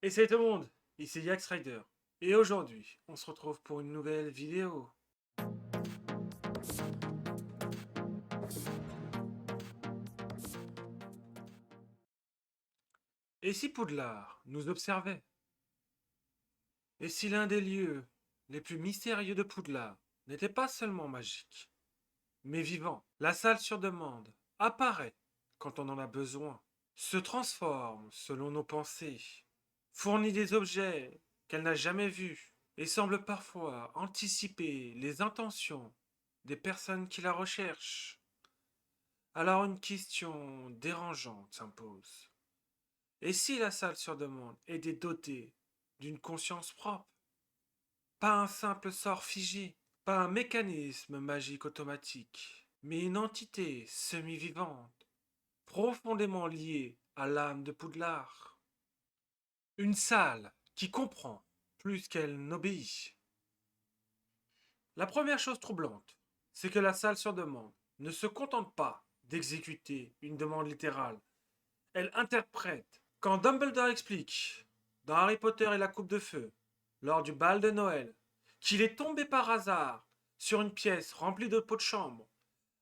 Et salut tout le monde, ici Yax Rider. Et aujourd'hui, on se retrouve pour une nouvelle vidéo. Et si Poudlard nous observait? Et si l'un des lieux les plus mystérieux de Poudlard n'était pas seulement magique, mais vivant? La salle sur demande apparaît quand on en a besoin, se transforme selon nos pensées, fournit des objets qu'elle n'a jamais vus et semble parfois anticiper les intentions des personnes qui la recherchent. Alors une question dérangeante s'impose. Et si la salle sur demande était dotée d'une conscience propre? Pas un simple sort figé, pas un mécanisme magique automatique, mais une entité semi-vivante, profondément liée à l'âme de Poudlard. Une salle qui comprend plus qu'elle n'obéit. La première chose troublante, c'est que la salle sur demande ne se contente pas d'exécuter une demande littérale. Elle interprète. Quand Dumbledore explique, dans Harry Potter et la Coupe de Feu, lors du bal de Noël, qu'il est tombé par hasard sur une pièce remplie de pots de chambre,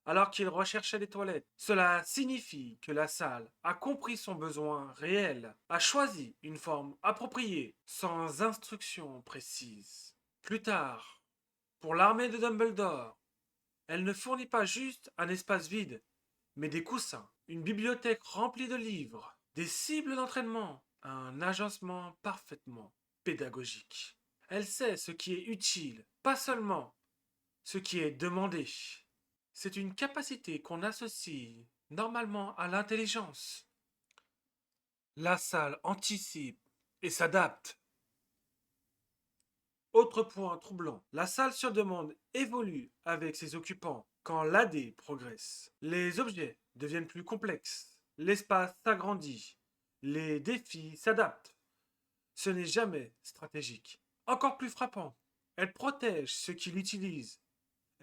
alors qu'il recherchait les toilettes, cela signifie que la salle a compris son besoin réel, a choisi une forme appropriée, sans instruction précise. Plus tard, pour l'armée de Dumbledore, elle ne fournit pas juste un espace vide, mais des coussins, une bibliothèque remplie de livres, des cibles d'entraînement, un agencement parfaitement pédagogique. Elle sait ce qui est utile, pas seulement ce qui est demandé. C'est une capacité qu'on associe normalement à l'intelligence. La salle anticipe et s'adapte. Autre point troublant, la salle sur demande évolue avec ses occupants quand l'AD progresse. Les objets deviennent plus complexes, l'espace s'agrandit, les défis s'adaptent. Ce n'est jamais stratégique. Encore plus frappant, elle protège ceux qui l'utilisent,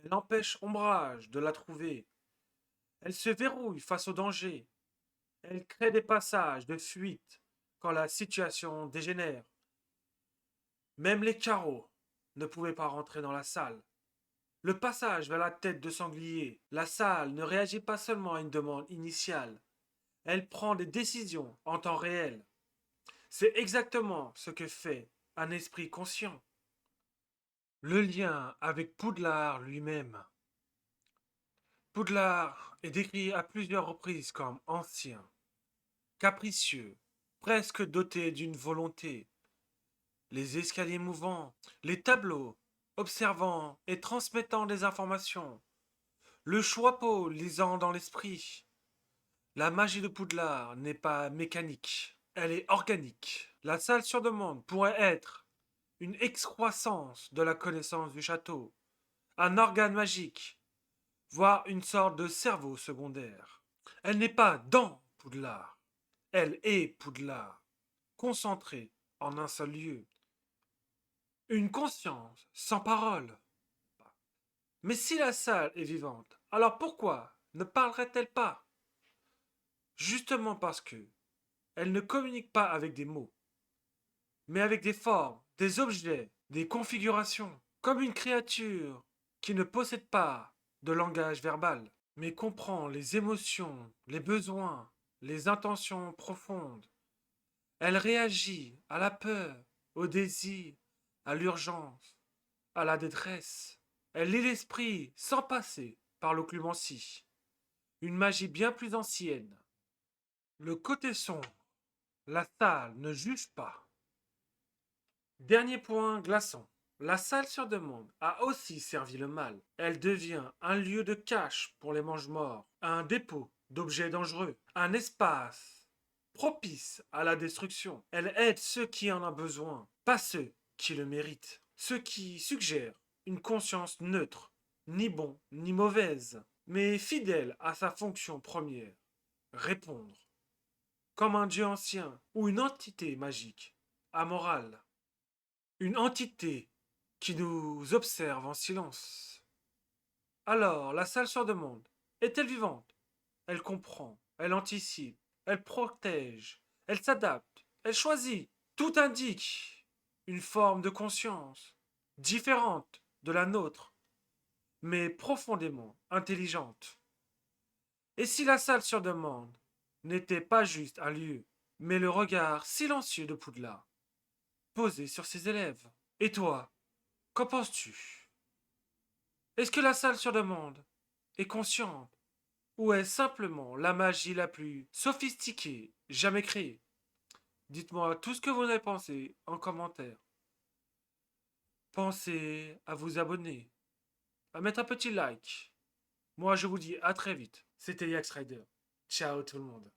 elle empêche Ombrage de la trouver, elle se verrouille face au danger, elle crée des passages de fuite quand la situation dégénère. Même les carreaux ne pouvaient pas rentrer dans la salle. Le passage vers la tête de sanglier, la salle ne réagit pas seulement à une demande initiale, elle prend des décisions en temps réel. C'est exactement ce que fait un esprit conscient. Le lien avec Poudlard lui-même. Poudlard est décrit à plusieurs reprises comme ancien, capricieux, presque doté d'une volonté. Les escaliers mouvants, les tableaux, observant et transmettant des informations, le Choixpeau lisant dans l'esprit. La magie de Poudlard n'est pas mécanique, elle est organique. La salle sur demande pourrait être une excroissance de la connaissance du château, un organe magique, voire une sorte de cerveau secondaire. Elle n'est pas dans Poudlard, elle est Poudlard, concentrée en un seul lieu. Une conscience sans parole. Mais si la salle est vivante, alors pourquoi ne parlerait-elle pas? Justement parce que elle ne communique pas avec des mots, mais avec des formes, des objets, des configurations, comme une créature qui ne possède pas de langage verbal, mais comprend les émotions, les besoins, les intentions profondes. Elle réagit à la peur, au désir, à l'urgence, à la détresse. Elle lit l'esprit sans passer par l'occlumencie, une magie bien plus ancienne. Le côté sombre, la salle ne juge pas. Dernier point glaçant. La salle sur demande a aussi servi le mal. Elle devient un lieu de cache pour les mange-morts, un dépôt d'objets dangereux, un espace propice à la destruction. Elle aide ceux qui en ont besoin, pas ceux qui le méritent. Ceux qui suggèrent une conscience neutre, ni bon ni mauvaise, mais fidèle à sa fonction première, répondre, comme un dieu ancien ou une entité magique, amorale. Une entité qui nous observe en silence. Alors, la salle sur demande est-elle vivante? Elle comprend, elle anticipe, elle protège, elle s'adapte, elle choisit. Tout indique une forme de conscience différente de la nôtre, mais profondément intelligente. Et si la salle sur demande n'était pas juste un lieu, mais le regard silencieux de Poudlard posé sur ses élèves? Et toi, qu'en penses-tu? Est-ce que la salle sur demande est consciente ou est simplement la magie la plus sophistiquée jamais créée? Dites-moi tout ce que vous avez pensé en commentaire. Pensez à vous abonner, à mettre un petit like. Moi, je vous dis à très vite. C'était Yax Rider. Ciao tout le monde.